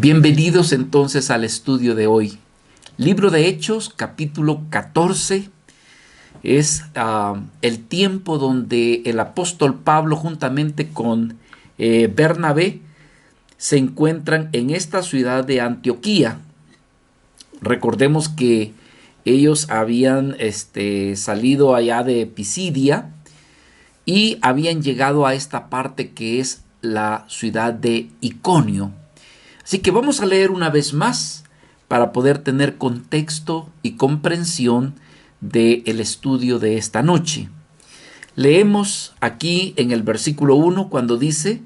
Bienvenidos entonces al estudio de hoy. Libro de Hechos, capítulo 14, es el tiempo donde el apóstol Pablo juntamente con Bernabé se encuentran en esta ciudad de Antioquía. Recordemos que ellos habían salido allá de Pisidia y habían llegado a esta parte que es la ciudad de Iconio. Así que vamos a leer una vez más para poder tener contexto y comprensión del estudio de esta noche. Leemos aquí en el versículo 1 cuando dice: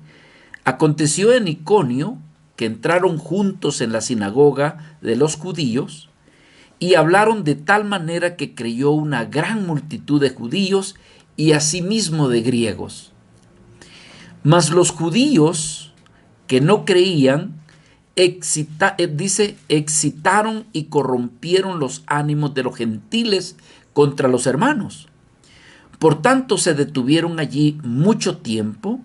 aconteció en Iconio que entraron juntos en la sinagoga de los judíos y hablaron de tal manera que creyó una gran multitud de judíos y asimismo de griegos. Mas los judíos que no creían excitaron y corrompieron los ánimos de los gentiles contra los hermanos. Por tanto se detuvieron allí mucho tiempo,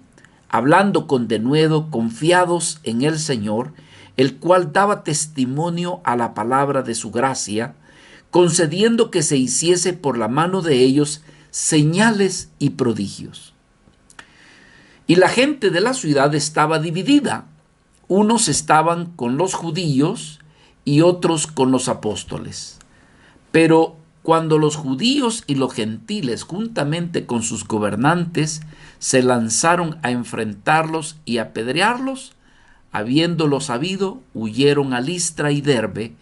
hablando con denuedo, confiados en el Señor, el cual daba testimonio a la palabra de su gracia, concediendo que se hiciese por la mano de ellos señales y prodigios. Y la gente de la ciudad estaba dividida. Unos estaban con los judíos y otros con los apóstoles. Pero cuando los judíos y los gentiles, juntamente con sus gobernantes, se lanzaron a enfrentarlos y apedrearlos, habiéndolo sabido, huyeron a Listra y Derbe,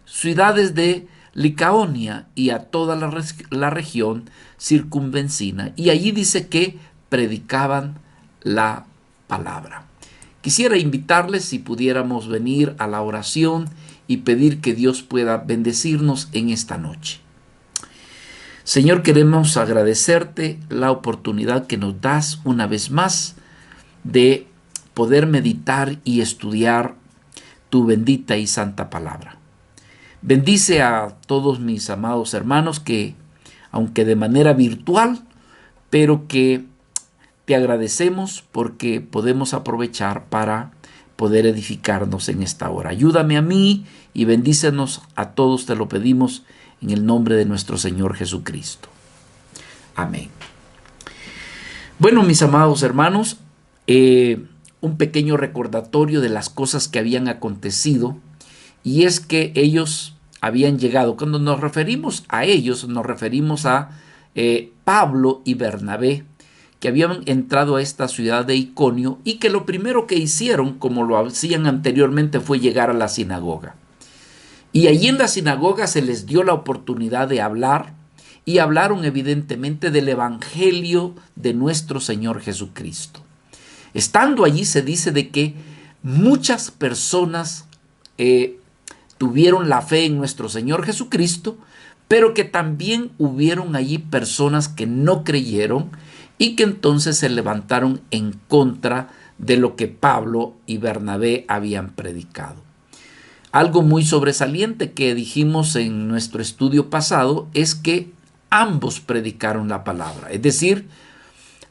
ciudades de Licaonia y a toda la región circunvencina. Y allí dice que predicaban la palabra. Quisiera invitarles si pudiéramos venir a la oración y pedir que Dios pueda bendecirnos en esta noche. Señor, queremos agradecerte la oportunidad que nos das una vez más de poder meditar y estudiar tu bendita y santa palabra. Bendice a todos mis amados hermanos que, aunque de manera virtual, pero que te agradecemos porque podemos aprovechar para poder edificarnos en esta hora. Ayúdame a mí y bendícenos a todos, te lo pedimos en el nombre de nuestro Señor Jesucristo. Amén. Bueno, mis amados hermanos, un pequeño recordatorio de las cosas que habían acontecido, y es que ellos habían llegado. Cuando nos referimos a ellos, nos referimos a Pablo y Bernabé, que habían entrado a esta ciudad de Iconio y que lo primero que hicieron, como lo hacían anteriormente, fue llegar a la sinagoga. Y allí en la sinagoga se les dio la oportunidad de hablar y hablaron evidentemente del evangelio de nuestro Señor Jesucristo. Estando allí se dice de que muchas personas tuvieron la fe en nuestro Señor Jesucristo, pero que también hubieron allí personas que no creyeron y que entonces se levantaron en contra de lo que Pablo y Bernabé habían predicado. Algo muy sobresaliente que dijimos en nuestro estudio pasado es que ambos predicaron la palabra. Es decir,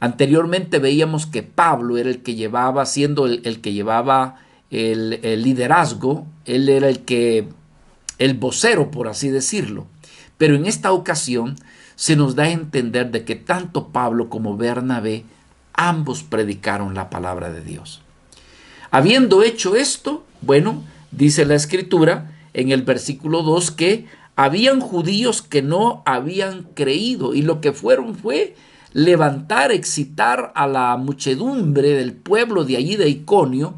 anteriormente veíamos que Pablo era el que llevaba, siendo el que llevaba el liderazgo, él era el vocero, por así decirlo. Pero en esta ocasión se nos da a entender de que tanto Pablo como Bernabé, ambos predicaron la palabra de Dios. Habiendo hecho esto, bueno, dice la Escritura en el versículo 2 que habían judíos que no habían creído y lo que fueron fue levantar, excitar a la muchedumbre del pueblo de allí de Iconio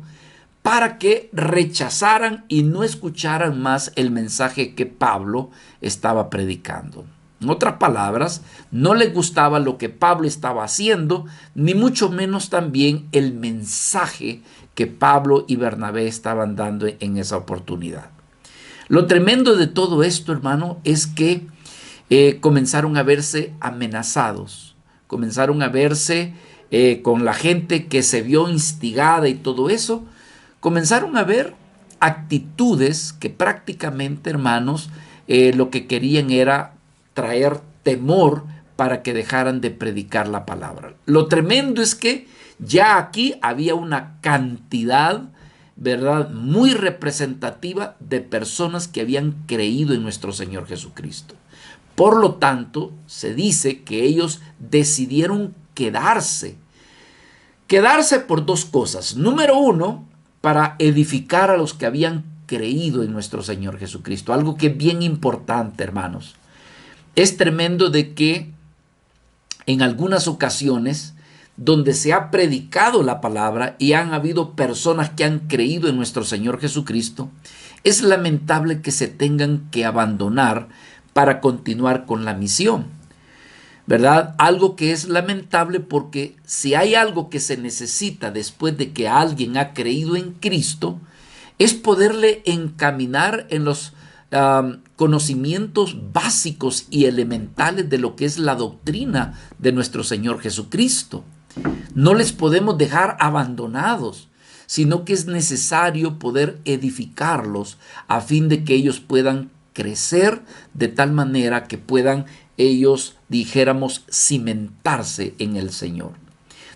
para que rechazaran y no escucharan más el mensaje que Pablo estaba predicando. En otras palabras, no les gustaba lo que Pablo estaba haciendo, ni mucho menos también el mensaje que Pablo y Bernabé estaban dando en esa oportunidad. Lo tremendo de todo esto, hermano, es que comenzaron a verse amenazados, comenzaron a verse con la gente que se vio instigada y todo eso, comenzaron a ver actitudes que prácticamente, hermanos, lo que querían era traer temor para que dejaran de predicar la palabra. Lo tremendo es que ya aquí había una cantidad ¿verdad?, muy representativa de personas que habían creído en nuestro Señor Jesucristo. Por lo tanto, se dice que ellos decidieron quedarse. Quedarse por dos cosas. Número uno, para edificar a los que habían creído en nuestro Señor Jesucristo. Algo que es bien importante, hermanos. Es tremendo de que en algunas ocasiones donde se ha predicado la palabra y han habido personas que han creído en nuestro Señor Jesucristo, es lamentable que se tengan que abandonar para continuar con la misión, ¿verdad? Algo que es lamentable porque si hay algo que se necesita después de que alguien ha creído en Cristo, es poderle encaminar en los conocimientos básicos y elementales de lo que es la doctrina de nuestro Señor Jesucristo. No les podemos dejar abandonados, sino que es necesario poder edificarlos a fin de que ellos puedan crecer de tal manera que puedan ellos, dijéramos, cimentarse en el Señor.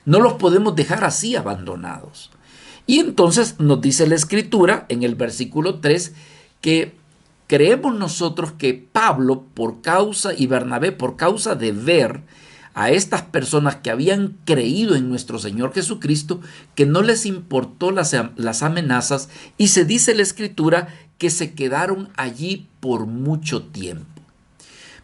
No los podemos dejar así abandonados. Y entonces nos dice la Escritura en el versículo 3 que creemos nosotros que Pablo y Bernabé, por causa de ver a estas personas que habían creído en nuestro Señor Jesucristo, que no les importó las amenazas, y se dice la Escritura que se quedaron allí por mucho tiempo.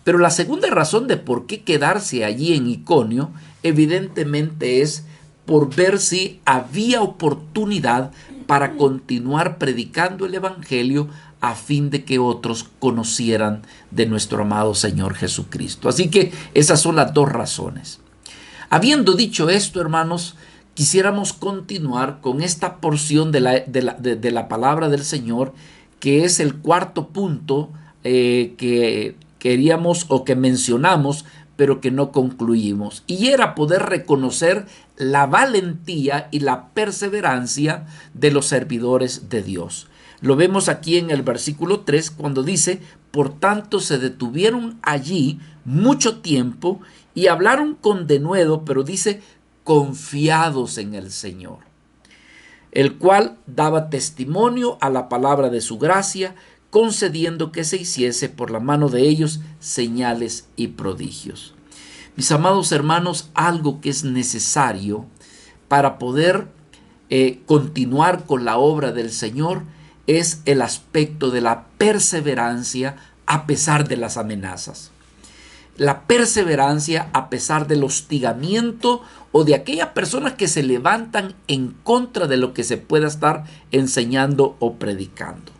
Pero la segunda razón de por qué quedarse allí en Iconio, evidentemente es por ver si había oportunidad para continuar predicando el Evangelio a fin de que otros conocieran de nuestro amado Señor Jesucristo. Así que esas son las dos razones. Habiendo dicho esto, hermanos, quisiéramos continuar con esta porción de la palabra del Señor, que es el cuarto punto que queríamos o que mencionamos, pero que no concluimos. Y era poder reconocer la valentía y la perseverancia de los servidores de Dios. Lo vemos aquí en el versículo 3 cuando dice: por tanto se detuvieron allí mucho tiempo y hablaron con denuedo, pero dice confiados en el Señor, el cual daba testimonio a la palabra de su gracia, concediendo que se hiciese por la mano de ellos señales y prodigios. Mis amados hermanos, algo que es necesario para poder continuar con la obra del Señor es el aspecto de la perseverancia a pesar de las amenazas. La perseverancia a pesar del hostigamiento o de aquellas personas que se levantan en contra de lo que se pueda estar enseñando o predicando.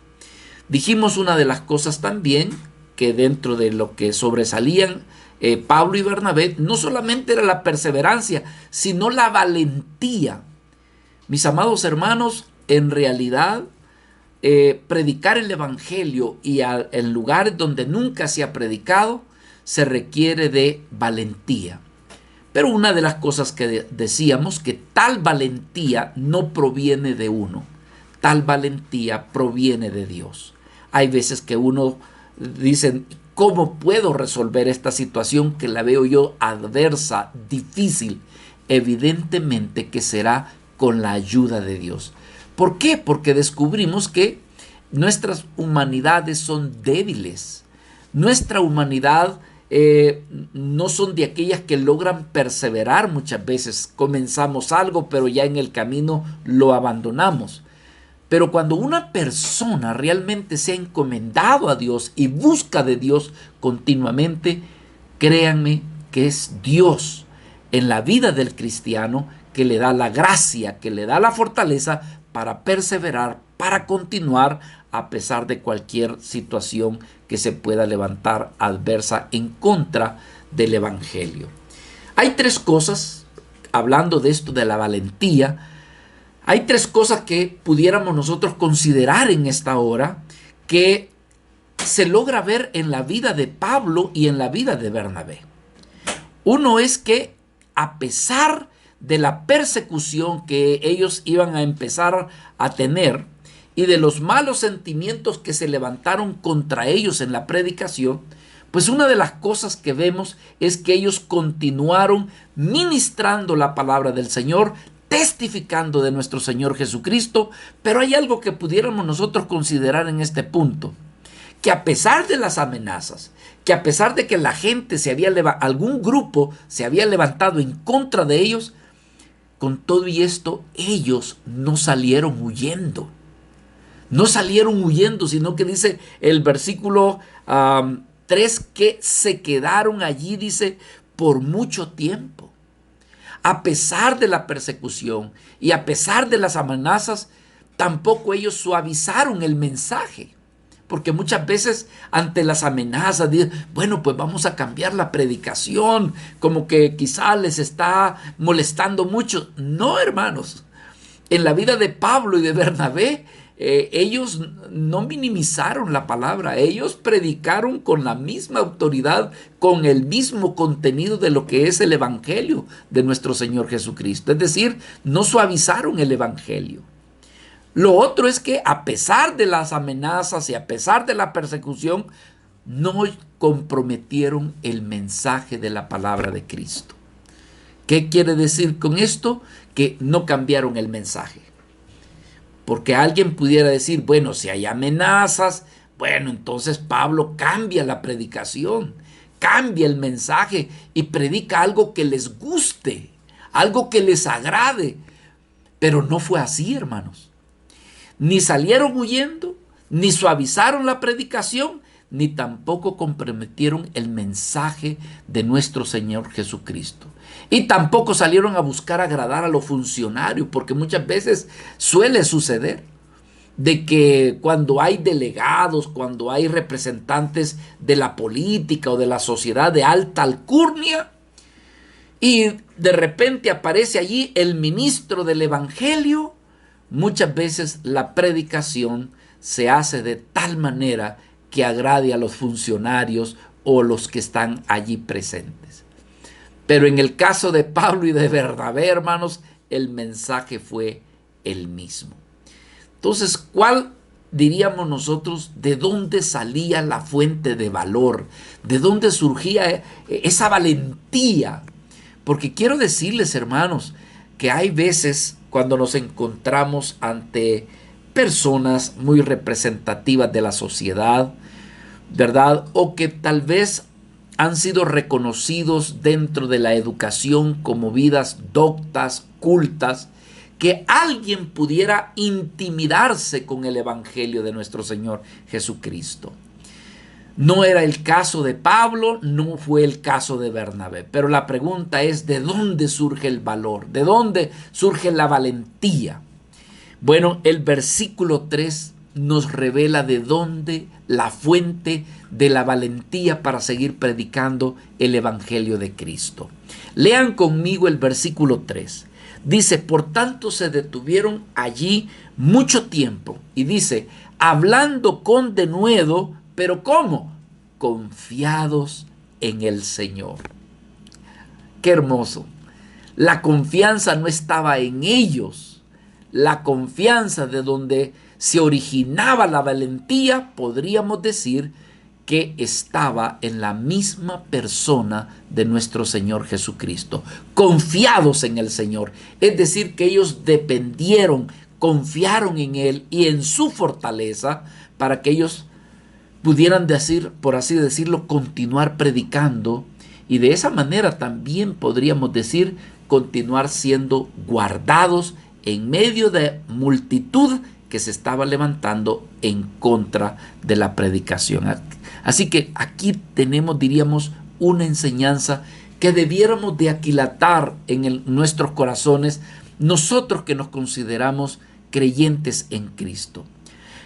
Dijimos una de las cosas también que dentro de lo que sobresalían Pablo y Bernabé no solamente era la perseverancia, sino la valentía. Mis amados hermanos, en realidad predicar el Evangelio y en lugares donde nunca se ha predicado se requiere de valentía. Pero una de las cosas que decíamos, que tal valentía no proviene de uno, tal valentía proviene de Dios. Hay veces que uno dice: ¿cómo puedo resolver esta situación que la veo yo adversa, difícil? Evidentemente que será con la ayuda de Dios. ¿Por qué? Porque descubrimos que nuestras humanidades son débiles. Nuestra humanidad no son de aquellas que logran perseverar muchas veces. Comenzamos algo, pero ya en el camino lo abandonamos. Pero cuando una persona realmente se ha encomendado a Dios y busca de Dios continuamente, créanme que es Dios en la vida del cristiano que le da la gracia, que le da la fortaleza para perseverar, para continuar a pesar de cualquier situación que se pueda levantar adversa en contra del Evangelio. Hay tres cosas, hablando de esto de la valentía, hay tres cosas que pudiéramos nosotros considerar en esta hora que se logra ver en la vida de Pablo y en la vida de Bernabé. Uno es que a pesar de la persecución que ellos iban a empezar a tener y de los malos sentimientos que se levantaron contra ellos en la predicación, pues una de las cosas que vemos es que ellos continuaron ministrando la palabra del Señor testificando de nuestro Señor Jesucristo. Pero hay algo que pudiéramos nosotros considerar en este punto, que a pesar de las amenazas, que a pesar de que la gente algún grupo se había levantado en contra de ellos, con todo y esto, ellos no salieron huyendo. No salieron huyendo, sino que dice el versículo 3 que se quedaron allí, dice, por mucho tiempo. A pesar de la persecución y a pesar de las amenazas, tampoco ellos suavizaron el mensaje. Porque muchas veces ante las amenazas dicen, bueno, pues vamos a cambiar la predicación, como que quizá les está molestando mucho. No, hermanos. En la vida de Pablo y de Bernabé, ellos no minimizaron la palabra. Ellos predicaron con la misma autoridad, con el mismo contenido de lo que es el evangelio de nuestro Señor Jesucristo. Es decir, no suavizaron el evangelio. Lo otro es que a pesar de las amenazas y a pesar de la persecución, no comprometieron el mensaje de la palabra de Cristo. ¿Qué quiere decir con esto? Que no cambiaron el mensaje. Porque alguien pudiera decir, bueno, si hay amenazas, bueno, entonces Pablo cambia la predicación, cambia el mensaje y predica algo que les guste, algo que les agrade. Pero no fue así, hermanos. Ni salieron huyendo, ni suavizaron la predicación, ni tampoco comprometieron el mensaje de nuestro Señor Jesucristo. Y tampoco salieron a buscar agradar a los funcionarios, porque muchas veces suele suceder de que cuando hay delegados, cuando hay representantes de la política o de la sociedad de alta alcurnia, y de repente aparece allí el ministro del evangelio, muchas veces la predicación se hace de tal manera que agrade a los funcionarios o los que están allí presentes. Pero en el caso de Pablo y de Bernabé, hermanos, el mensaje fue el mismo. Entonces, ¿cuál diríamos nosotros? ¿De dónde salía la fuente de valor? ¿De dónde surgía esa valentía? Porque quiero decirles, hermanos, que hay veces cuando nos encontramos ante personas muy representativas de la sociedad, ¿verdad? O que tal vez han sido reconocidos dentro de la educación como vidas doctas, cultas, que alguien pudiera intimidarse con el evangelio de nuestro Señor Jesucristo. No era el caso de Pablo, no fue el caso de Bernabé, pero la pregunta es, ¿de dónde surge el valor? ¿De dónde surge la valentía? Bueno, el versículo 3 nos revela de dónde la fuente de la valentía para seguir predicando el evangelio de Cristo. Lean conmigo el versículo 3. Dice, por tanto se detuvieron allí mucho tiempo. Y dice, hablando con denuedo, pero ¿cómo? Confiados en el Señor. Qué hermoso. La confianza no estaba en ellos. La confianza de donde se originaba la valentía, podríamos decir que estaba en la misma persona de nuestro Señor Jesucristo. Confiados en el Señor. Es decir, que ellos dependieron, confiaron en Él y en su fortaleza para que ellos pudieran decir, por así decirlo, continuar predicando, y de esa manera también podríamos decir continuar siendo guardados en medio de multitud que se estaba levantando en contra de la predicación. Así que aquí tenemos, diríamos, una enseñanza que debiéramos de aquilatar en nuestros corazones, nosotros que nos consideramos creyentes en Cristo.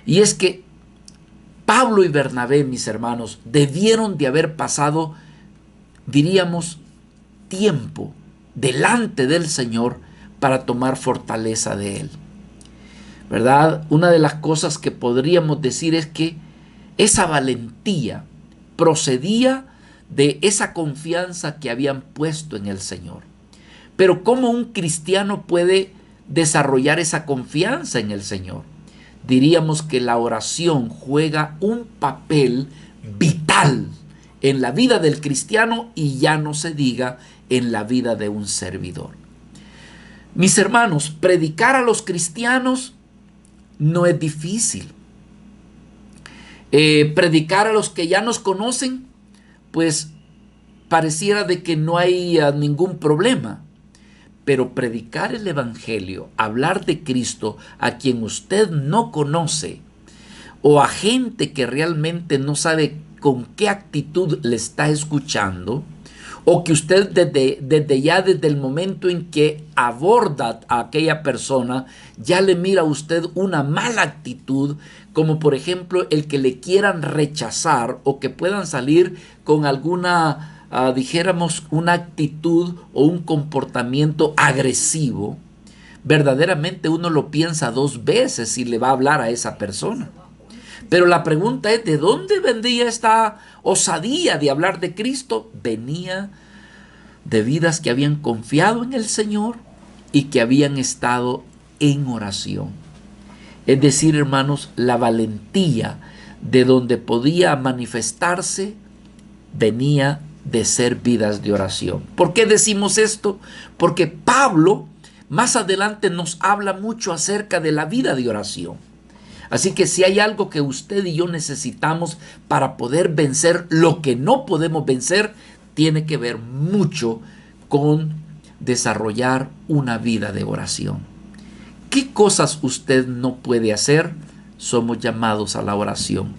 Y es que Pablo y Bernabé, mis hermanos, debieron de haber pasado, diríamos, tiempo delante del Señor para tomar fortaleza de Él. ¿Verdad? Una de las cosas que podríamos decir es que esa valentía procedía de esa confianza que habían puesto en el Señor. Pero ¿cómo un cristiano puede desarrollar esa confianza en el Señor? Diríamos que la oración juega un papel vital en la vida del cristiano y ya no se diga en la vida de un servidor. Mis hermanos, predicar a los cristianos no es difícil. Predicar a los que ya nos conocen, pues pareciera de que no hay ningún problema. Pero predicar el evangelio, hablar de Cristo a quien usted no conoce, o a gente que realmente no sabe con qué actitud le está escuchando, o que usted desde el momento en que aborda a aquella persona, ya le mira a usted una mala actitud, como por ejemplo el que le quieran rechazar o que puedan salir con alguna, dijéramos, una actitud o un comportamiento agresivo. Verdaderamente uno lo piensa dos veces si le va a hablar a esa persona. Pero la pregunta es, ¿de dónde vendría esta osadía de hablar de Cristo? Venía de vidas que habían confiado en el Señor y que habían estado en oración. Es decir, hermanos, la valentía de donde podía manifestarse venía de ser vidas de oración. ¿Por qué decimos esto? Porque Pablo más adelante nos habla mucho acerca de la vida de oración. Así que si hay algo que usted y yo necesitamos para poder vencer lo que no podemos vencer, tiene que ver mucho con desarrollar una vida de oración. ¿Qué cosas usted no puede hacer? Somos llamados a la oración.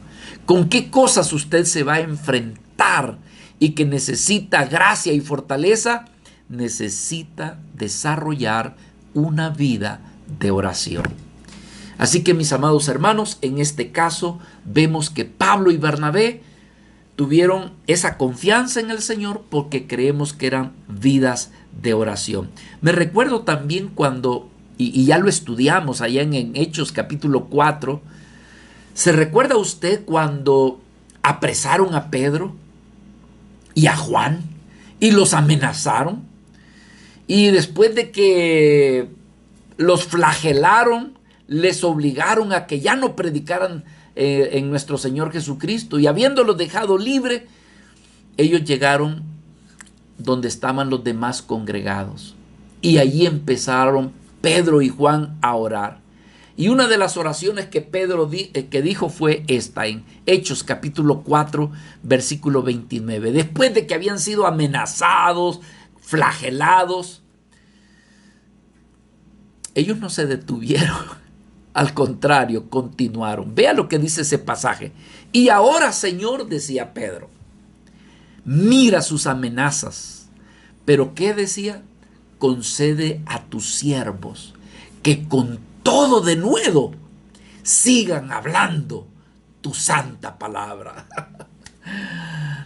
¿Con qué cosas usted se va a enfrentar y que necesita gracia y fortaleza? Necesita desarrollar una vida de oración. Así que, mis amados hermanos, en este caso vemos que Pablo y Bernabé tuvieron esa confianza en el Señor porque creemos que eran vidas de oración. Me recuerdo también cuando, y ya lo estudiamos allá en Hechos capítulo 4, ¿se recuerda usted cuando apresaron a Pedro y a Juan y los amenazaron? Y después de que los flagelaron, les obligaron a que ya no predicaran en nuestro Señor Jesucristo, y habiéndolos dejado libre, ellos llegaron donde estaban los demás congregados, y allí empezaron Pedro y Juan a orar. Y una de las oraciones que Pedro que dijo fue esta, en Hechos capítulo 4, versículo 29. Después de que habían sido amenazados, flagelados, ellos no se detuvieron. Al contrario, continuaron. Vea lo que dice ese pasaje. Y ahora, Señor, decía Pedro, mira sus amenazas. Pero ¿qué decía? Concede a tus siervos que con todo denuedo sigan hablando tu santa palabra.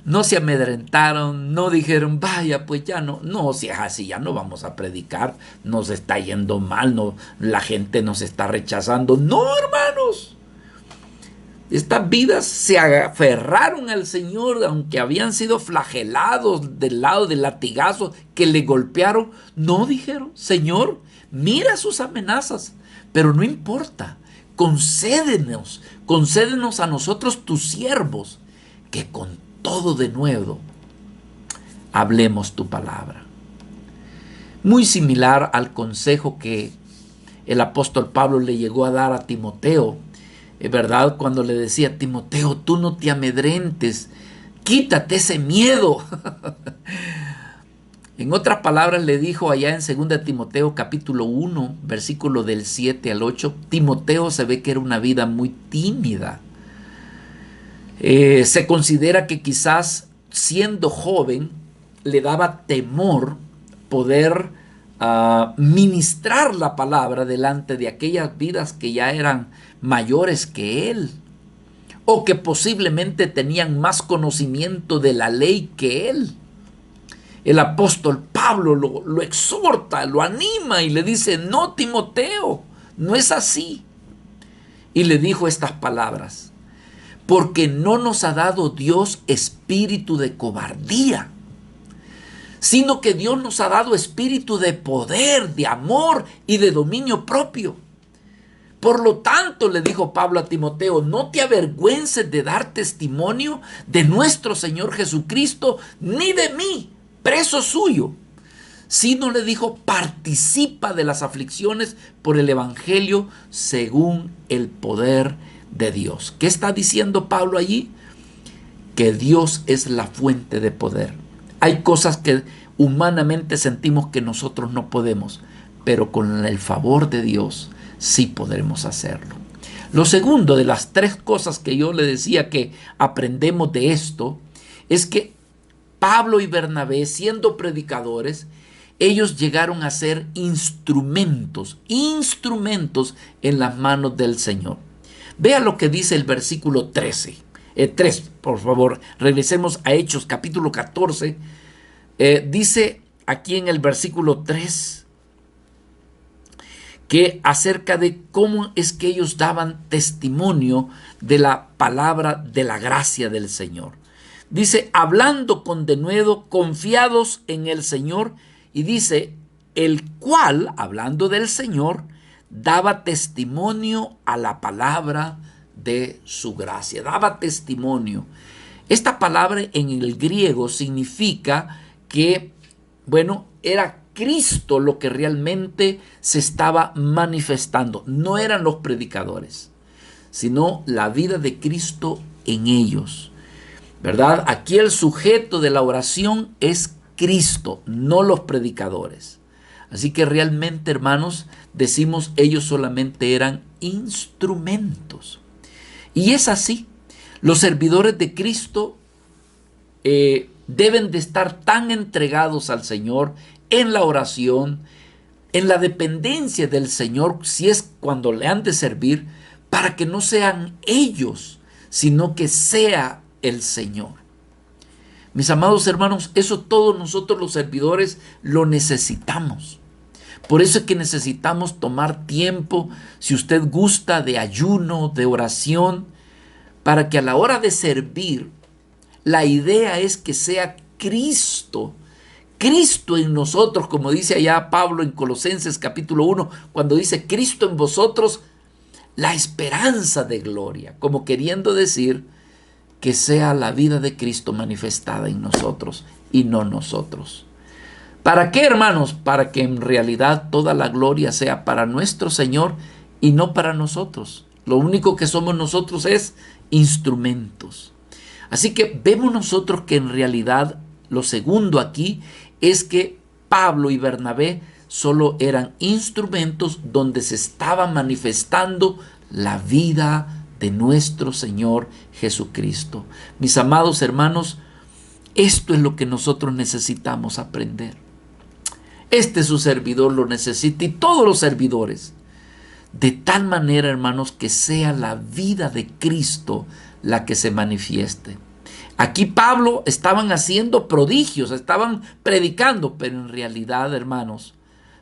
No se amedrentaron, no dijeron, vaya, pues ya no, si es así, ya no vamos a predicar, nos está yendo mal, no, la gente nos está rechazando. No, hermanos, estas vidas se aferraron al Señor, aunque habían sido flagelados del lado de latigazos que le golpearon. No dijeron, Señor, mira sus amenazas, pero no importa, concédenos a nosotros tus siervos, que con todo de nuevo hablemos tu palabra. Muy similar al consejo que el apóstol Pablo le llegó a dar a Timoteo, ¿verdad? Cuando le decía, Timoteo, tú no te amedrentes, quítate ese miedo. En otras palabras le dijo allá en 2 Timoteo capítulo 1, versículo del 7 al 8, Timoteo se ve que era una vida muy tímida. Se considera que quizás siendo joven le daba temor poder ministrar la palabra delante de aquellas vidas que ya eran mayores que él, o que posiblemente tenían más conocimiento de la ley que él. El apóstol Pablo lo exhorta, lo anima y le dice, no, Timoteo, no es así. Y le dijo estas palabras, porque no nos ha dado Dios espíritu de cobardía, sino que Dios nos ha dado espíritu de poder, de amor y de dominio propio. Por lo tanto, le dijo Pablo a Timoteo, no te avergüences de dar testimonio de nuestro Señor Jesucristo, ni de mí, preso suyo, sino le dijo, participa de las aflicciones por el evangelio según el poder de Dios. ¿Qué está diciendo Pablo allí? Que Dios es la fuente de poder. Hay cosas que humanamente sentimos que nosotros no podemos, pero con el favor de Dios sí podremos hacerlo. Lo segundo de las tres cosas que yo le decía que aprendemos de esto es que Pablo y Bernabé, siendo predicadores, ellos llegaron a ser instrumentos en las manos del Señor. Vea lo que dice el versículo 3, por favor, regresemos a Hechos capítulo 14. Dice aquí en el versículo 3 que acerca de cómo es que ellos daban testimonio de la palabra de la gracia del Señor. Dice, hablando con denuedo, confiados en el Señor, y dice, el cual, hablando del Señor, daba testimonio a la palabra de su gracia. Daba testimonio. Esta palabra en el griego significa que, era Cristo lo que realmente se estaba manifestando. No eran los predicadores, sino la vida de Cristo en ellos, ¿verdad? Aquí el sujeto de la oración es Cristo, no los predicadores. Así que realmente, hermanos, decimos ellos solamente eran instrumentos. Y es así. Los servidores de Cristo deben de estar tan entregados al Señor en la oración, en la dependencia del Señor, si es cuando le han de servir, para que no sean ellos, sino que sea el Señor. Mis amados hermanos, eso todos nosotros los servidores lo necesitamos. Por eso es que necesitamos tomar tiempo, si usted gusta, de ayuno, de oración, para que a la hora de servir, la idea es que sea Cristo en nosotros, como dice allá Pablo en Colosenses capítulo 1, cuando dice Cristo en vosotros, la esperanza de gloria, como queriendo decir que sea la vida de Cristo manifestada en nosotros y no nosotros. ¿Para qué, hermanos? Para que en realidad toda la gloria sea para nuestro Señor y no para nosotros. Lo único que somos nosotros es instrumentos. Así que vemos nosotros que en realidad lo segundo aquí es que Pablo y Bernabé solo eran instrumentos donde se estaba manifestando la vida de nuestro Señor Jesucristo. Mis amados hermanos, esto es lo que nosotros necesitamos aprender. Su servidor lo necesita y todos los servidores. De tal manera, hermanos, que sea la vida de Cristo la que se manifieste. Aquí Pablo estaban haciendo prodigios, estaban predicando, pero en realidad, hermanos,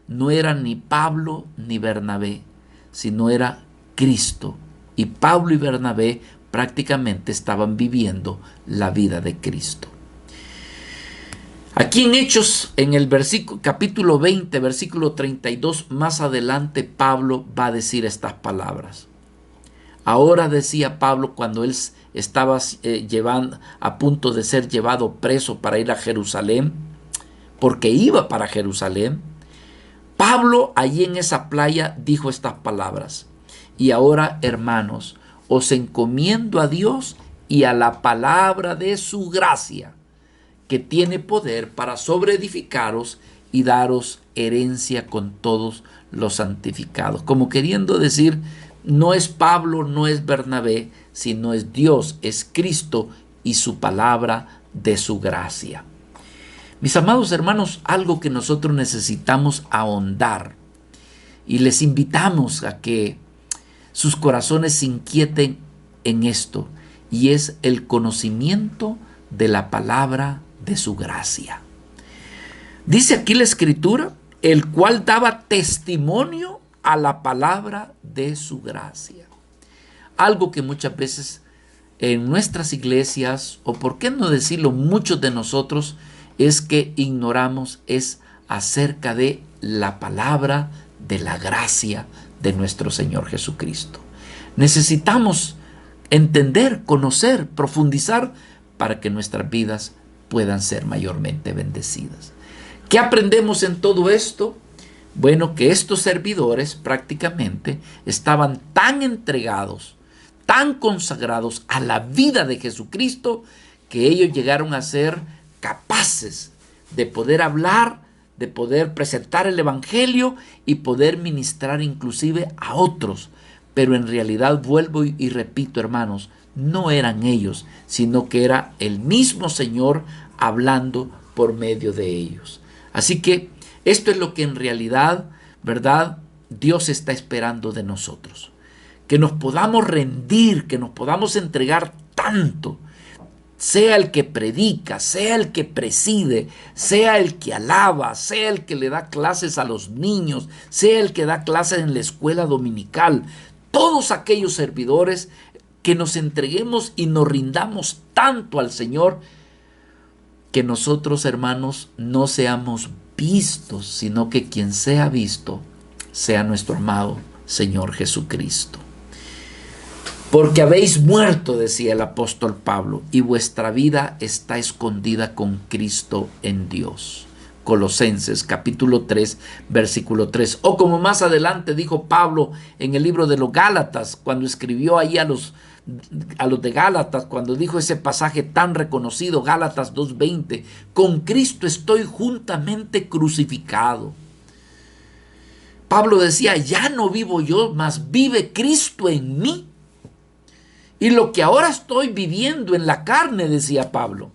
no era ni Pablo ni Bernabé, sino era Cristo. Y Pablo y Bernabé prácticamente estaban viviendo la vida de Cristo. Aquí en Hechos, en el capítulo 20, versículo 32, más adelante Pablo va a decir estas palabras. Ahora, decía Pablo, cuando él estaba a punto de ser llevado preso para ir a Jerusalén, porque iba para Jerusalén, Pablo allí en esa playa dijo estas palabras. Y ahora, hermanos, os encomiendo a Dios y a la palabra de su gracia, que tiene poder para sobreedificaros y daros herencia con todos los santificados. Como queriendo decir, no es Pablo, no es Bernabé, sino es Dios, es Cristo y su palabra de su gracia. Mis amados hermanos, algo que nosotros necesitamos ahondar, y les invitamos a que sus corazones se inquieten en esto, y es el conocimiento de la palabra de su gracia. Dice aquí la Escritura, el cual daba testimonio a la palabra de su gracia. Algo que muchas veces en nuestras iglesias, o por qué no decirlo, muchos de nosotros, es que ignoramos, es acerca de la palabra de la gracia de nuestro Señor Jesucristo. Necesitamos entender, conocer, profundizar para que nuestras vidas puedan ser mayormente bendecidas. ¿Qué aprendemos en todo esto? Bueno, que estos servidores prácticamente estaban tan entregados, tan consagrados a la vida de Jesucristo, que ellos llegaron a ser capaces de poder hablar, de poder presentar el evangelio y poder ministrar inclusive a otros. Pero en realidad, vuelvo y repito, hermanos, no eran ellos, sino que era el mismo Señor hablando por medio de ellos. Así que esto es lo que en realidad, ¿verdad?, Dios está esperando de nosotros. Que nos podamos rendir, que nos podamos entregar tanto, sea el que predica, sea el que preside, sea el que alaba, sea el que le da clases a los niños, sea el que da clases en la escuela dominical. Todos aquellos servidores, que nos entreguemos y nos rindamos tanto al Señor, que nosotros, hermanos, no seamos vistos, sino que quien sea visto sea nuestro amado Señor Jesucristo. Porque habéis muerto, decía el apóstol Pablo, y vuestra vida está escondida con Cristo en Dios. Colosenses capítulo 3, versículo 3. O como más adelante dijo Pablo en el libro de los Gálatas, cuando escribió ahí a los de Gálatas, cuando dijo ese pasaje tan reconocido, Gálatas 2:20, con Cristo estoy juntamente crucificado. Pablo decía, ya no vivo yo, mas vive Cristo en mí. Y lo que ahora estoy viviendo en la carne, decía Pablo,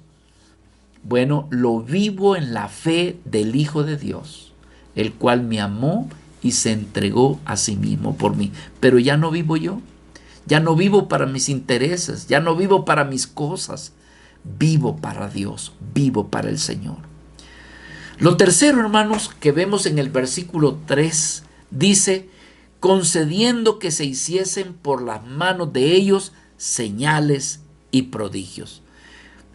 bueno, lo vivo en la fe del Hijo de Dios, el cual me amó y se entregó a sí mismo por mí. Pero ya no vivo yo, ya no vivo para mis intereses, ya no vivo para mis cosas, vivo para Dios, vivo para el Señor. Lo tercero, hermanos, que vemos en el versículo 3, dice, concediendo que se hiciesen por las manos de ellos señales y prodigios.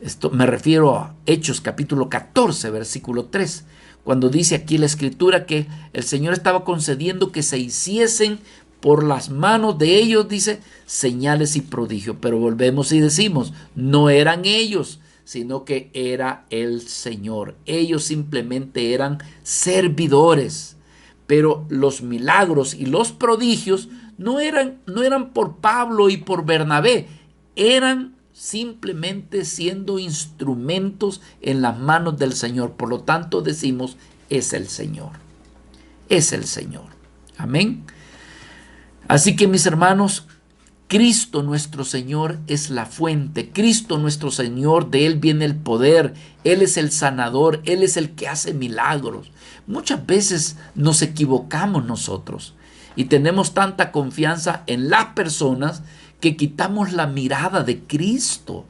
Esto me refiero a Hechos capítulo 14, versículo 3, cuando dice aquí la escritura que el Señor estaba concediendo que se hiciesen por las manos de ellos, dice, señales y prodigios. Pero volvemos y decimos, no eran ellos, sino que era el Señor. Ellos simplemente eran servidores. Pero los milagros y los prodigios no eran por Pablo y por Bernabé, eran simplemente siendo instrumentos en las manos del Señor. Por lo tanto decimos, es el Señor. Es el Señor. Amén. Así que mis hermanos, Cristo nuestro Señor es la fuente. Cristo nuestro Señor, de Él viene el poder. Él es el sanador. Él es el que hace milagros. Muchas veces nos equivocamos nosotros y tenemos tanta confianza en las personas que quitamos la mirada de Cristo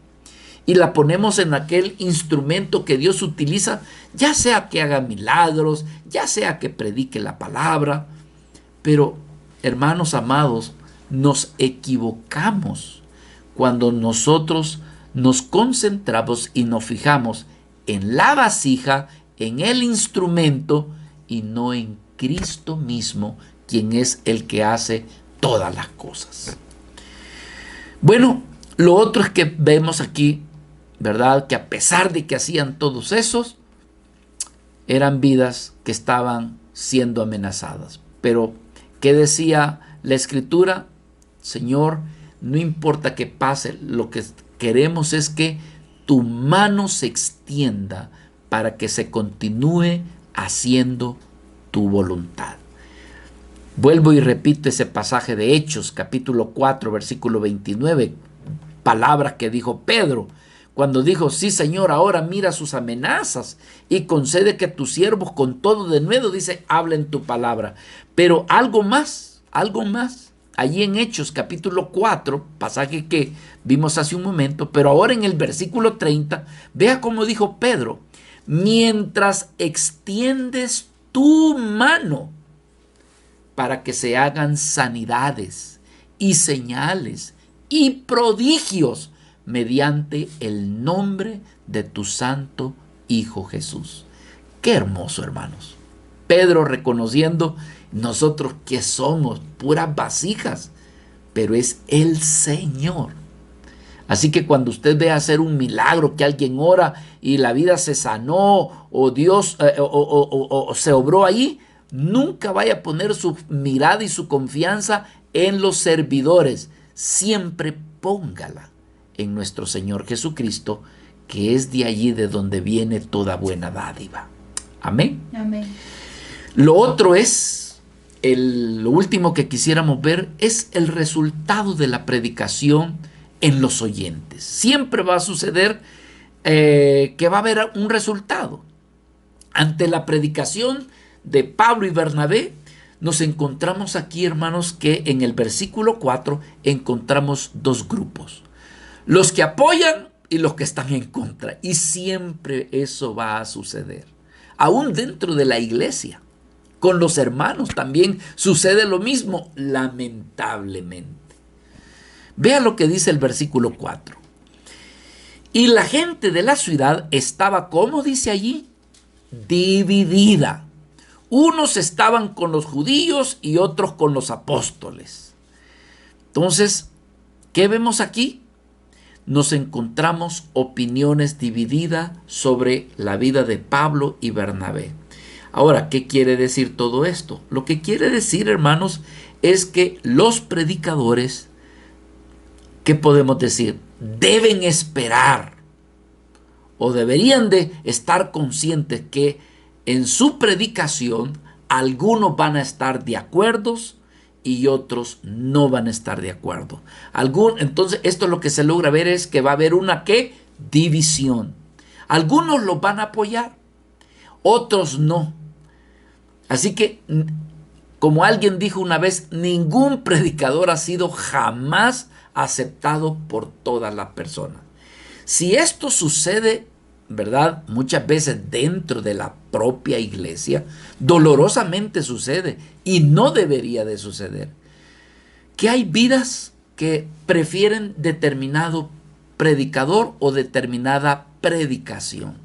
y la ponemos en aquel instrumento que Dios utiliza, ya sea que haga milagros, ya sea que predique la palabra. Pero, hermanos amados, nos equivocamos cuando nosotros nos concentramos y nos fijamos en la vasija, en el instrumento y no en Cristo mismo, quien es el que hace todas las cosas. Bueno, lo otro es que vemos aquí, ¿verdad?, que a pesar de que hacían todos esos, eran vidas que estaban siendo amenazadas. Pero, ¿qué decía la Escritura? Señor, no importa que pase, lo que queremos es que tu mano se extienda para que se continúe haciendo tu voluntad. Vuelvo y repito ese pasaje de Hechos, capítulo 4, versículo 29, palabras que dijo Pedro, cuando dijo, sí, Señor, ahora mira sus amenazas y concede que tus siervos con todo denuedo, dice, hablen tu palabra. Pero algo más, allí en Hechos, capítulo 4, pasaje que vimos hace un momento, pero ahora en el versículo 30, vea cómo dijo Pedro, mientras extiendes tu mano, para que se hagan sanidades y señales y prodigios mediante el nombre de tu santo Hijo Jesús. Qué hermoso, hermanos. Pedro reconociendo nosotros que somos puras vasijas, pero es el Señor. Así que cuando usted ve hacer un milagro, que alguien ora y la vida se sanó o Dios o se obró ahí, nunca vaya a poner su mirada y su confianza en los servidores. Siempre póngala en nuestro Señor Jesucristo, que es de allí de donde viene toda buena dádiva. Amén. Amén. Lo otro es, lo último que quisiéramos ver es el resultado de la predicación en los oyentes. Siempre va a suceder que va a haber un resultado. Ante la predicación de Pablo y Bernabé, nos encontramos aquí, hermanos, que en el versículo 4 encontramos dos grupos. Los que apoyan y los que están en contra. Y siempre eso va a suceder. Aún dentro de la iglesia. Con los hermanos también sucede lo mismo, lamentablemente. Vea lo que dice el versículo 4. Y la gente de la ciudad estaba, ¿cómo dice allí? Dividida. Unos estaban con los judíos y otros con los apóstoles. Entonces, ¿qué vemos aquí? Nos encontramos opiniones divididas sobre la vida de Pablo y Bernabé. Ahora, ¿qué quiere decir todo esto? Lo que quiere decir, hermanos, es que los predicadores, ¿qué podemos decir? Deben esperar o deberían de estar conscientes que en su predicación algunos van a estar de acuerdo y otros no van a estar de acuerdo. Entonces, esto lo que se logra ver es que va a haber una ¿qué? División. Algunos los van a apoyar, otros no. Así que, como alguien dijo una vez, ningún predicador ha sido jamás aceptado por todas las personas. Si esto sucede, ¿verdad? Muchas veces dentro de la propia iglesia, dolorosamente sucede y no debería de suceder. Que hay vidas que prefieren determinado predicador o determinada predicación.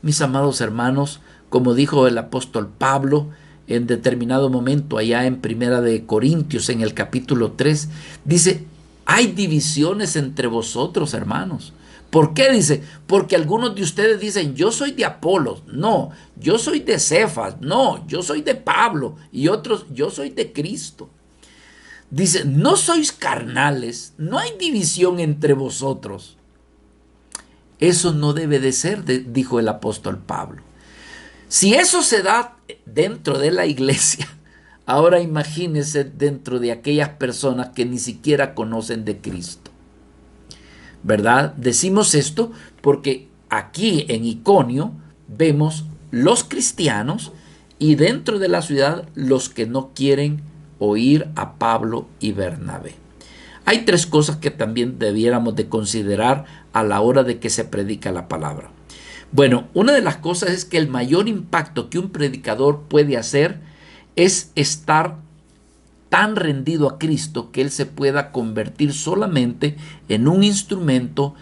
Mis amados hermanos, como dijo el apóstol Pablo en determinado momento allá en Primera de Corintios en el capítulo 3, dice, hay divisiones entre vosotros, hermanos. ¿Por qué? Dice, porque algunos de ustedes dicen, yo soy de Apolos, no, yo soy de Cefas, no, yo soy de Pablo, y otros, yo soy de Cristo. Dice, no sois carnales, no hay división entre vosotros. Eso no debe de ser, dijo el apóstol Pablo. Si eso se da dentro de la iglesia, ahora imagínense dentro de aquellas personas que ni siquiera conocen de Cristo. ¿Verdad? Decimos esto porque aquí en Iconio vemos los cristianos y dentro de la ciudad los que no quieren oír a Pablo y Bernabé. Hay tres cosas que también debiéramos de considerar a la hora de que se predica la palabra. Bueno, una de las cosas es que el mayor impacto que un predicador puede hacer es estar tan rendido a Cristo que él se pueda convertir solamente en un instrumento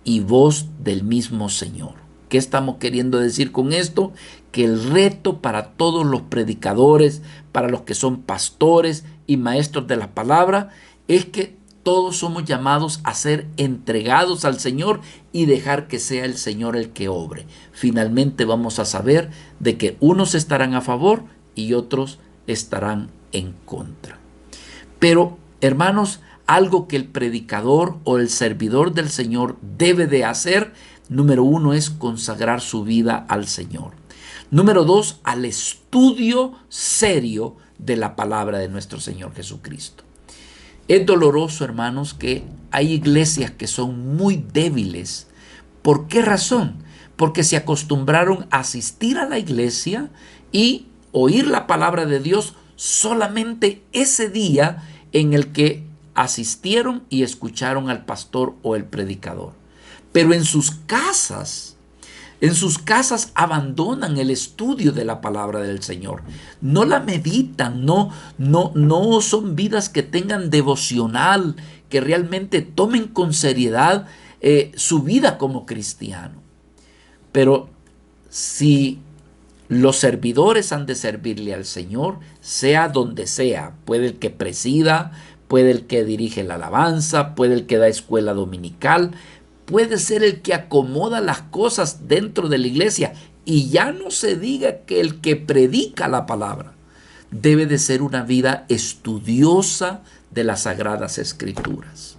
y voz del mismo Señor. ¿Qué estamos queriendo decir con esto? Que el reto para todos los predicadores, para los que son pastores y maestros de la palabra, es que todos somos llamados a ser entregados al Señor y dejar que sea el Señor el que obre. Finalmente vamos a saber de que unos estarán a favor y otros estarán en contra. Pero, hermanos, algo que el predicador o el servidor del Señor debe de hacer, número 1, es consagrar su vida al Señor. Número 2, al estudio serio de la palabra de nuestro Señor Jesucristo. Es doloroso, hermanos, que hay iglesias que son muy débiles. ¿Por qué razón? Porque se acostumbraron a asistir a la iglesia y oír la palabra de Dios solamente ese día en el que asistieron y escucharon al pastor o el predicador. Pero en sus casas abandonan el estudio de la palabra del Señor. No la meditan, no son vidas que tengan devocional, que realmente tomen con seriedad su vida como cristiano. Pero si los servidores han de servirle al Señor, sea donde sea, puede el que presida, puede el que dirige la alabanza, puede el que da escuela dominical, puede ser el que acomoda las cosas dentro de la iglesia. Y ya no se diga que el que predica la palabra. Debe de ser una vida estudiosa de las Sagradas Escrituras.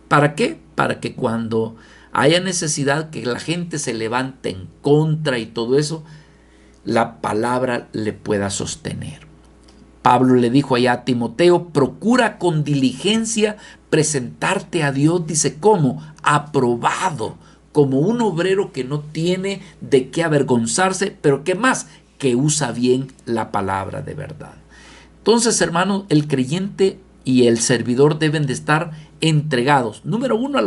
¿Para qué? Para que cuando haya necesidad que la gente se levante en contra y todo eso, la palabra le pueda sostener. Pablo le dijo allá a Timoteo, procura con diligencia presentarte a Dios, dice, ¿cómo? Aprobado, como un obrero que no tiene de qué avergonzarse, pero ¿qué más? Que usa bien la palabra de verdad. Entonces, hermanos, el creyente y el servidor deben de estar entregados. Número uno,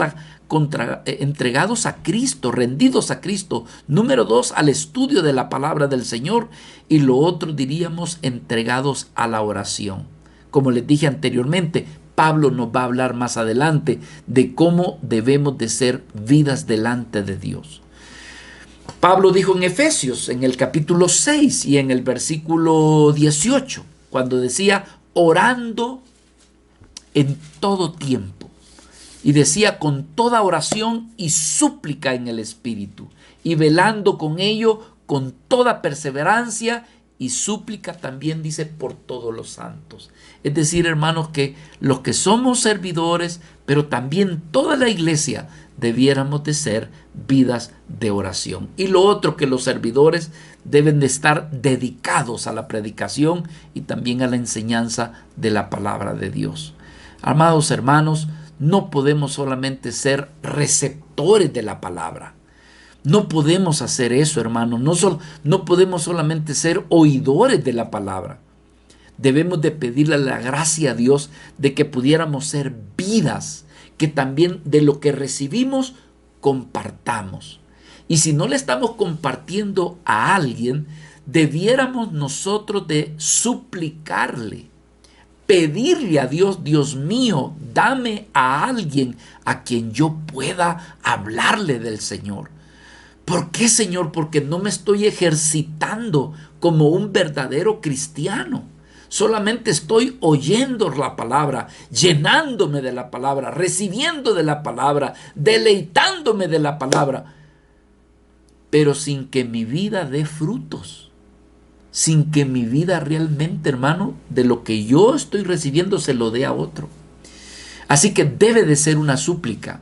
entregados a Cristo, rendidos a Cristo. Número dos, al estudio de la palabra del Señor. Y lo otro, diríamos, entregados a la oración. Como les dije anteriormente, Pablo nos va a hablar más adelante de cómo debemos de ser vidas delante de Dios. Pablo dijo en Efesios, en el capítulo 6 y en el versículo 18, cuando decía, orando en todo tiempo. Y decía, con toda oración y súplica en el Espíritu, y velando con ello, con toda perseverancia y súplica también, dice, por todos los santos. Es decir, hermanos, que los que somos servidores, pero también toda la iglesia, debiéramos de ser vidas de oración. Y lo otro, que los servidores deben de estar dedicados a la predicación y también a la enseñanza de la palabra de Dios. Amados hermanos, no podemos solamente ser receptores de la palabra. No podemos hacer eso, hermanos. No podemos solamente ser oidores de la palabra. Debemos de pedirle la gracia a Dios de que pudiéramos ser vidas, que también de lo que recibimos compartamos. Y si no le estamos compartiendo a alguien, debiéramos nosotros de suplicarle, pedirle a Dios, Dios mío, dame a alguien a quien yo pueda hablarle del Señor. ¿Por qué, Señor? Porque no me estoy ejercitando como un verdadero cristiano. Solamente estoy oyendo la palabra, llenándome de la palabra, recibiendo de la palabra, deleitándome de la palabra, pero sin que mi vida dé frutos, sin que mi vida realmente, hermano, de lo que yo estoy recibiendo se lo dé a otro. Así que debe de ser una súplica.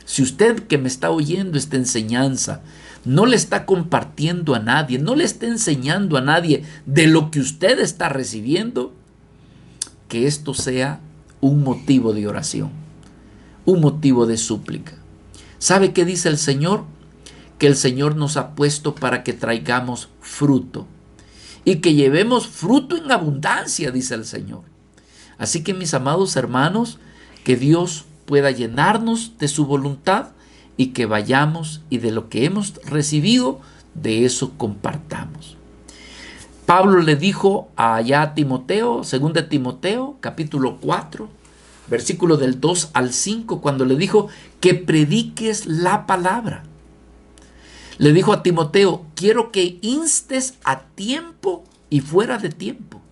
Si usted que me está oyendo esta enseñanza no le está compartiendo a nadie, no le está enseñando a nadie de lo que usted está recibiendo, que esto sea un motivo de oración, un motivo de súplica. ¿Sabe qué dice el Señor? Que el Señor nos ha puesto para que traigamos fruto y que llevemos fruto en abundancia, dice el Señor. Así que, mis amados hermanos, que Dios pueda llenarnos de su voluntad y que vayamos y de lo que hemos recibido, de eso compartamos. Pablo le dijo allá a Timoteo, 2 Timoteo, capítulo 4, versículo del 2 al 5, cuando le dijo que prediques la palabra. Le dijo a Timoteo, quiero que instes a tiempo y fuera de tiempo.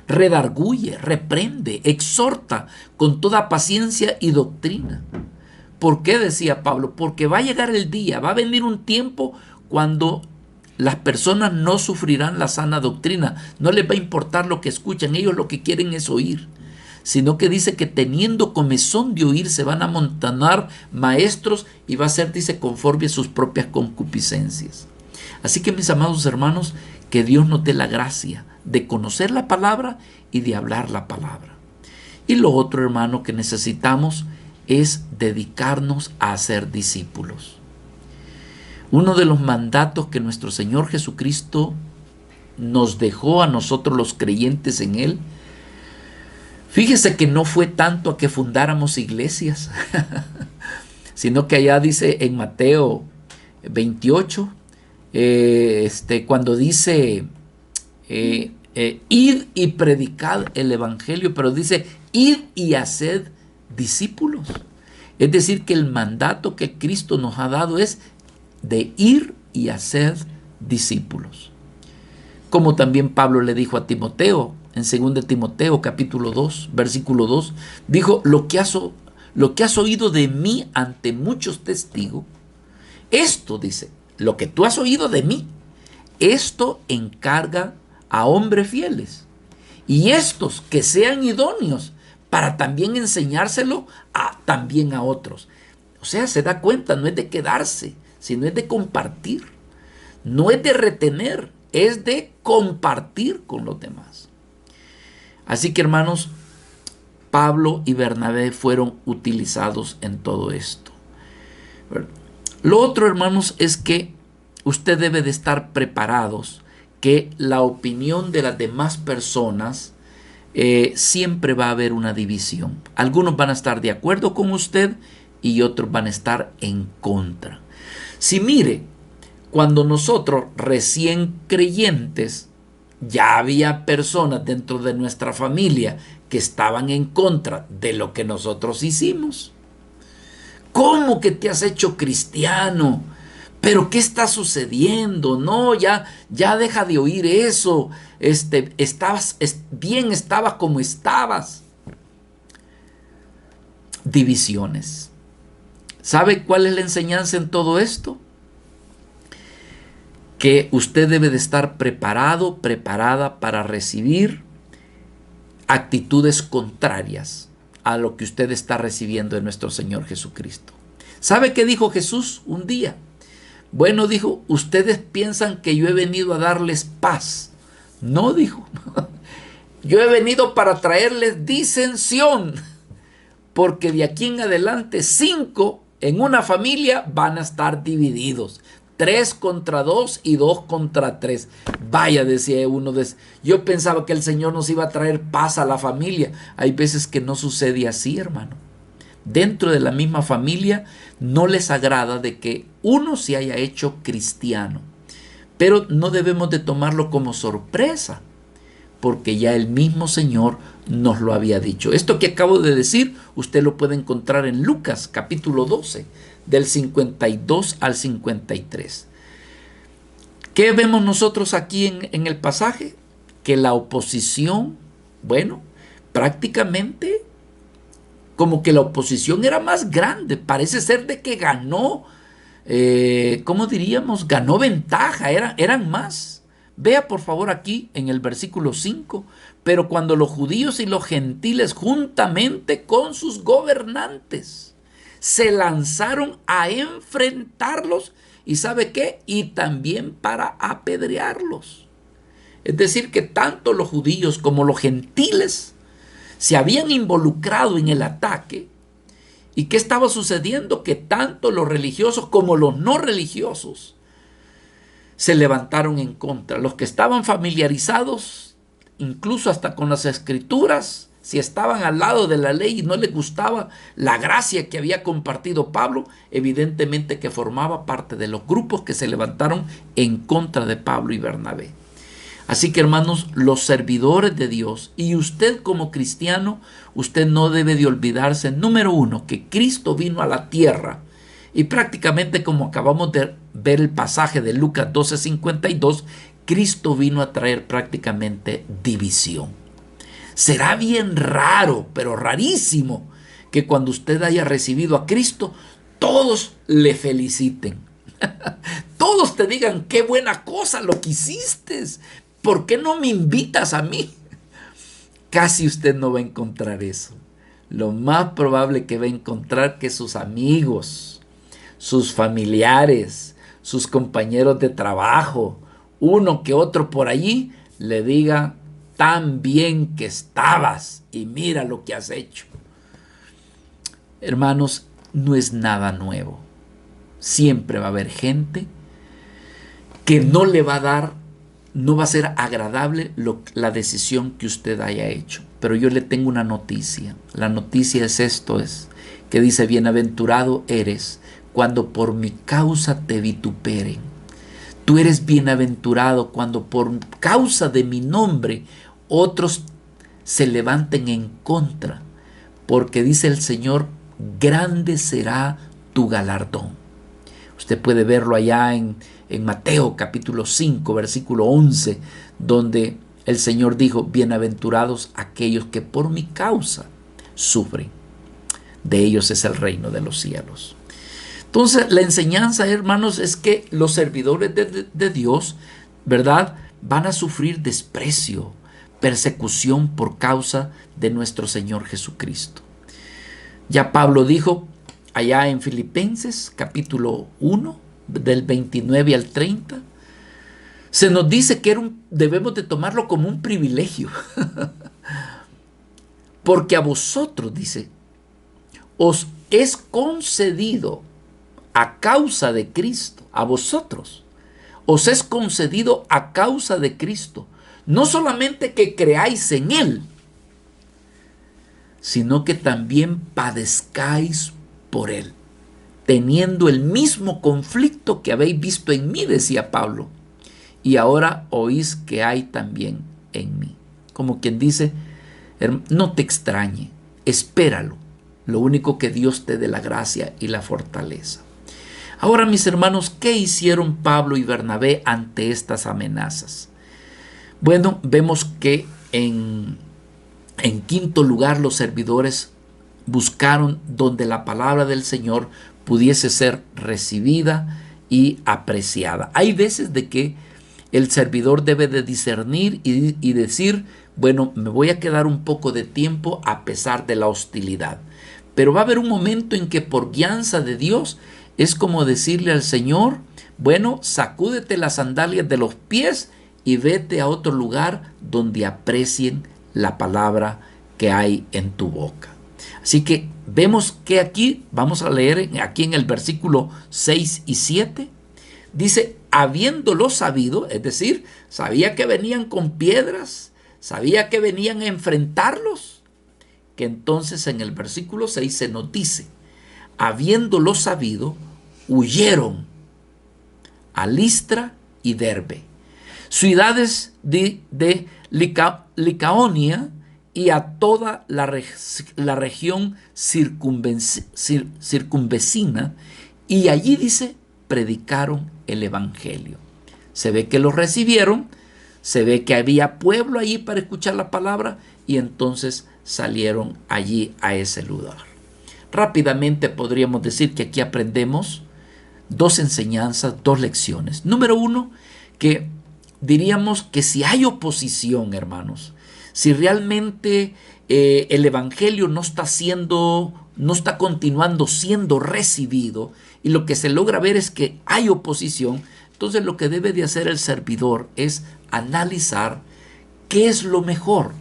Redarguye, reprende, exhorta con toda paciencia y doctrina. ¿Por qué? Decía Pablo, porque va a llegar el día, va a venir un tiempo cuando las personas no sufrirán la sana doctrina, no les va a importar lo que escuchan, ellos lo que quieren es oír, sino que dice que teniendo comezón de oír se van a amontonar maestros y va a ser, dice, conforme a sus propias concupiscencias. Así que, mis amados hermanos, que Dios nos dé la gracia de conocer la palabra y de hablar la palabra. Y lo otro, hermano, que necesitamos es dedicarnos a ser discípulos. Uno de los mandatos que nuestro Señor Jesucristo nos dejó a nosotros los creyentes en Él, fíjese que no fue tanto a que fundáramos iglesias, sino que allá dice en Mateo 28, cuando dice, id y predicad el evangelio, pero dice, id y haced discípulos. Es decir, que el mandato que Cristo nos ha dado es de ir y hacer discípulos. Como también Pablo le dijo a Timoteo en 2 Timoteo capítulo 2, versículo 2, dijo, lo que has oído de mí ante muchos testigos, esto dice, lo que tú has oído de mí, esto encarga a hombres fieles, y estos que sean idóneos para también enseñárselo también a otros. O sea, se da cuenta, no es de quedarse, sino es de compartir. No es de retener, es de compartir con los demás. Así que, hermanos, Pablo y Bernabé fueron utilizados en todo esto. Lo otro, hermanos, es que usted debe de estar preparados, que la opinión de las demás personas siempre va a haber una división. Algunos van a estar de acuerdo con usted y otros van a estar en contra. Si mire, cuando nosotros recién creyentes, ya había personas dentro de nuestra familia que estaban en contra de lo que nosotros hicimos. ¿Cómo que te has hecho cristiano? ¿Pero qué está sucediendo? No, ya deja de oír eso. Estabas como estabas. Divisiones. ¿Sabe cuál es la enseñanza en todo esto? Que usted debe de estar preparado, preparada para recibir actitudes contrarias a lo que usted está recibiendo de nuestro Señor Jesucristo. ¿Sabe qué dijo Jesús un día? Bueno, dijo, ustedes piensan que yo he venido a darles paz. No, dijo, yo he venido para traerles disensión, porque de aquí en adelante 5 en una familia van a estar divididos. 3 contra 2 y 2 contra 3. Vaya, decía uno, yo pensaba que el Señor nos iba a traer paz a la familia. Hay veces que no sucede así, hermano. Dentro de la misma familia no les agrada de que uno se haya hecho cristiano. Pero no debemos de tomarlo como sorpresa, porque ya el mismo Señor nos lo había dicho. Esto que acabo de decir, usted lo puede encontrar en Lucas capítulo 12, del 52 al 53. ¿Qué vemos nosotros aquí en el pasaje? Que la oposición, bueno, prácticamente como que la oposición era más grande. Parece ser de que ganó, ¿cómo diríamos? Ganó ventaja, eran más. Vea por favor aquí en el versículo 5. Pero cuando los judíos y los gentiles juntamente con sus gobernantes se lanzaron a enfrentarlos, ¿y sabe qué? Y también para apedrearlos. Es decir, que tanto los judíos como los gentiles se habían involucrado en el ataque. ¿Y qué estaba sucediendo? Que tanto los religiosos como los no religiosos se levantaron en contra. Los que estaban familiarizados, incluso hasta con las escrituras, si estaban al lado de la ley y no les gustaba la gracia que había compartido Pablo, evidentemente que formaba parte de los grupos que se levantaron en contra de Pablo y Bernabé. Así que, hermanos, los servidores de Dios y usted como cristiano, usted no debe de olvidarse, número 1, que Cristo vino a la tierra. Y prácticamente, como acabamos de ver el pasaje de Lucas 12:52, Cristo vino a traer prácticamente división. Será bien raro, pero rarísimo, que cuando usted haya recibido a Cristo, todos le feliciten. Todos te digan, qué buena cosa lo que hiciste. ¿Por qué no me invitas a mí? Casi usted no va a encontrar eso. Lo más probable que va a encontrar que sus amigos, sus familiares, sus compañeros de trabajo, uno que otro por allí, le diga, tan bien que estabas y mira lo que has hecho. Hermanos, no es nada nuevo. Siempre va a haber gente que no le va a dar, no va a ser agradable la decisión que usted haya hecho. Pero yo le tengo una noticia. La noticia es esto, es que dice, bienaventurado eres cuando por mi causa te vituperen. Tú eres bienaventurado cuando por causa de mi nombre otros se levanten en contra. Porque dice el Señor, grande será tu galardón. Usted puede verlo allá en Mateo capítulo 5, versículo 11, donde el Señor dijo, bienaventurados aquellos que por mi causa sufren. De ellos es el reino de los cielos. Entonces, la enseñanza, hermanos, es que los servidores de Dios, ¿verdad?, van a sufrir desprecio, persecución por causa de nuestro Señor Jesucristo. Ya Pablo dijo allá en Filipenses capítulo 1, del 29 al 30, se nos dice que debemos de tomarlo como un privilegio. Porque a vosotros, dice, os es concedido a causa de Cristo, a vosotros, os es concedido a causa de Cristo, no solamente que creáis en Él, sino que también padezcáis por Él, teniendo el mismo conflicto que habéis visto en mí, decía Pablo, y ahora oís que hay también en mí. Como quien dice, no te extrañe, espéralo. Lo único que Dios te dé la gracia y la fortaleza. Ahora, mis hermanos, ¿qué hicieron Pablo y Bernabé ante estas amenazas? Bueno, vemos que en quinto lugar, los servidores buscaron donde la palabra del Señor pudiese ser recibida y apreciada. Hay veces de que el servidor debe de discernir y decir, bueno, me voy a quedar un poco de tiempo a pesar de la hostilidad. Pero va a haber un momento en que por guianza de Dios es como decirle al Señor, bueno, sacúdete las sandalias de los pies y vete a otro lugar donde aprecien la palabra que hay en tu boca. Así que vemos que aquí, vamos a leer aquí en el versículo 6 y 7, dice, habiéndolo sabido, es decir, sabía que venían con piedras, sabía que venían a enfrentarlos, que entonces en el versículo 6 se nos dice, habiéndolo sabido, huyeron a Listra y Derbe, ciudades de Licaonia y a toda la región circunvecina, y allí dice, predicaron el evangelio. Se ve que los recibieron, se ve que había pueblo allí para escuchar la palabra, y entonces salieron allí a ese lugar. Rápidamente podríamos decir que aquí aprendemos dos enseñanzas, dos lecciones. Número uno, que diríamos que si hay oposición, hermanos, si realmente el evangelio no está continuando siendo recibido, y lo que se logra ver es que hay oposición, entonces lo que debe de hacer el servidor es analizar qué es lo mejor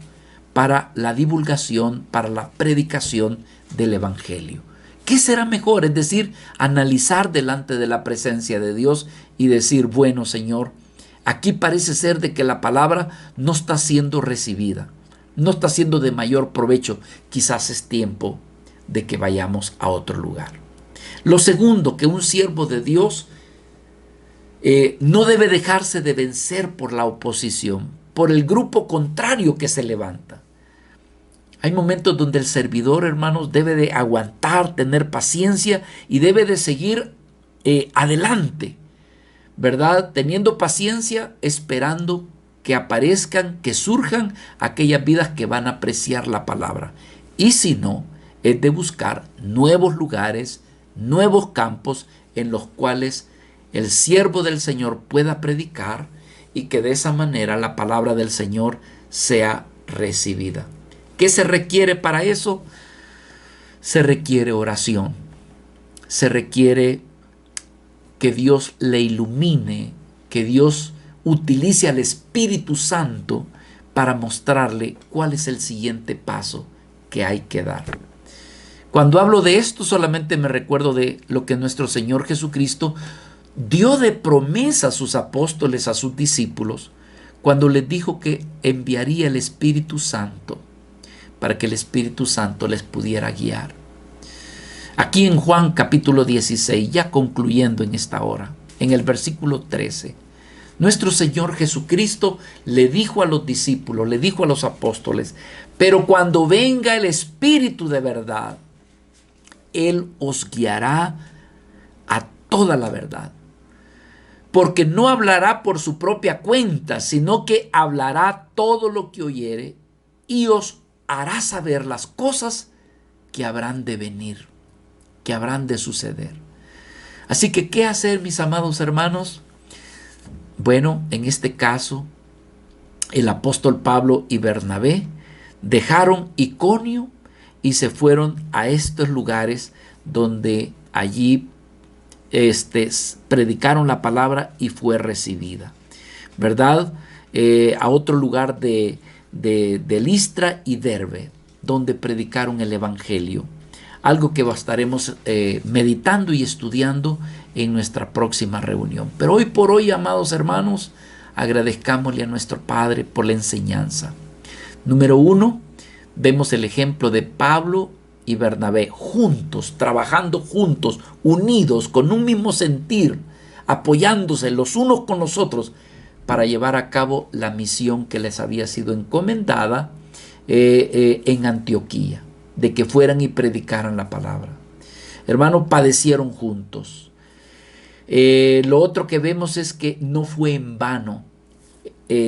para la divulgación, para la predicación del evangelio. ¿Qué será mejor? Es decir, analizar delante de la presencia de Dios y decir, bueno, Señor, aquí parece ser de que la palabra no está siendo recibida, no está siendo de mayor provecho. Quizás es tiempo de que vayamos a otro lugar. Lo segundo, que un siervo de Dios no debe dejarse de vencer por la oposición, por el grupo contrario que se levanta. Hay momentos donde el servidor, hermanos, debe de aguantar, tener paciencia y debe de seguir adelante, ¿verdad? Teniendo paciencia, esperando que aparezcan, que surjan aquellas vidas que van a apreciar la palabra. Y si no, es de buscar nuevos lugares, nuevos campos en los cuales el siervo del Señor pueda predicar y que de esa manera la palabra del Señor sea recibida. ¿Qué se requiere para eso? Se requiere oración, se requiere que Dios le ilumine, que Dios utilice al Espíritu Santo para mostrarle cuál es el siguiente paso que hay que dar. Cuando hablo de esto, solamente me recuerdo de lo que nuestro Señor Jesucristo dio de promesa a sus apóstoles, a sus discípulos, cuando les dijo que enviaría el Espíritu Santo, para que el Espíritu Santo les pudiera guiar. Aquí en Juan capítulo 16, ya concluyendo en esta hora, en el versículo 13, nuestro Señor Jesucristo le dijo a los discípulos, le dijo a los apóstoles, pero cuando venga el Espíritu de verdad, Él os guiará a toda la verdad. porque no hablará por su propia cuenta, sino que hablará todo lo que oyere y os hará saber las cosas que habrán de venir, que habrán de suceder. Así que, ¿qué hacer, mis amados hermanos? Bueno, en este caso, el apóstol Pablo y Bernabé dejaron Iconio y se fueron a estos lugares donde allí predicaron la palabra y fue recibida, ¿verdad? A otro lugar de Listra y Derbe, donde predicaron el evangelio. Algo que estaremos meditando y estudiando en nuestra próxima reunión. Pero hoy por hoy, amados hermanos, agradezcámosle a nuestro Padre por la enseñanza. Número 1, vemos el ejemplo de Pablo y Bernabé juntos, trabajando juntos, unidos, con un mismo sentir, apoyándose los unos con los otros para llevar a cabo la misión que les había sido encomendada en Antioquía, de que fueran y predicaran la palabra. Hermanos, padecieron juntos. Lo otro que vemos es que no fue en vano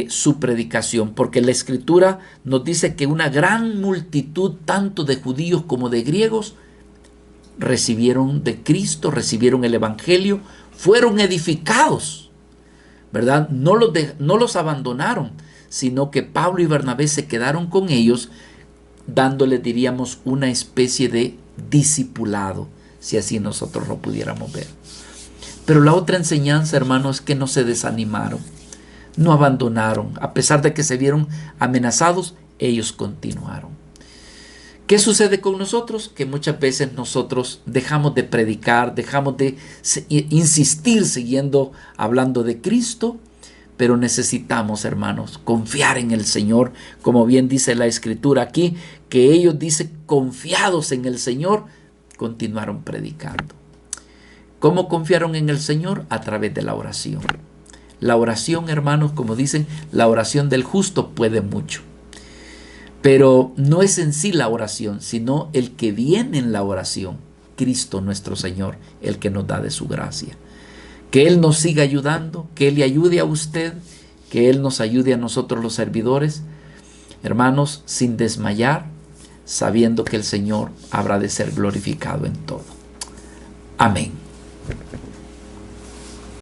su predicación, porque la Escritura nos dice que una gran multitud, tanto de judíos como de griegos, recibieron de Cristo, recibieron el Evangelio, fueron edificados, ¿verdad? No los abandonaron, sino que Pablo y Bernabé se quedaron con ellos, dándoles, diríamos, una especie de discipulado, si así nosotros lo pudiéramos ver. Pero la otra enseñanza, hermanos, es que no se desanimaron, no abandonaron. A pesar de que se vieron amenazados, ellos continuaron. ¿Qué sucede con nosotros? Que muchas veces nosotros dejamos de predicar, dejamos de insistir hablando de Cristo, pero necesitamos, hermanos, confiar en el Señor, como bien dice la Escritura aquí, que ellos, dice, confiados en el Señor, continuaron predicando. ¿Cómo confiaron en el Señor? A través de la oración. La oración, hermanos, como dicen, la oración del justo puede mucho. Pero no es en sí la oración, sino el que viene en la oración, Cristo nuestro Señor, el que nos da de su gracia. Que Él nos siga ayudando, que Él le ayude a usted, que Él nos ayude a nosotros los servidores, hermanos, sin desmayar, sabiendo que el Señor habrá de ser glorificado en todo. Amén.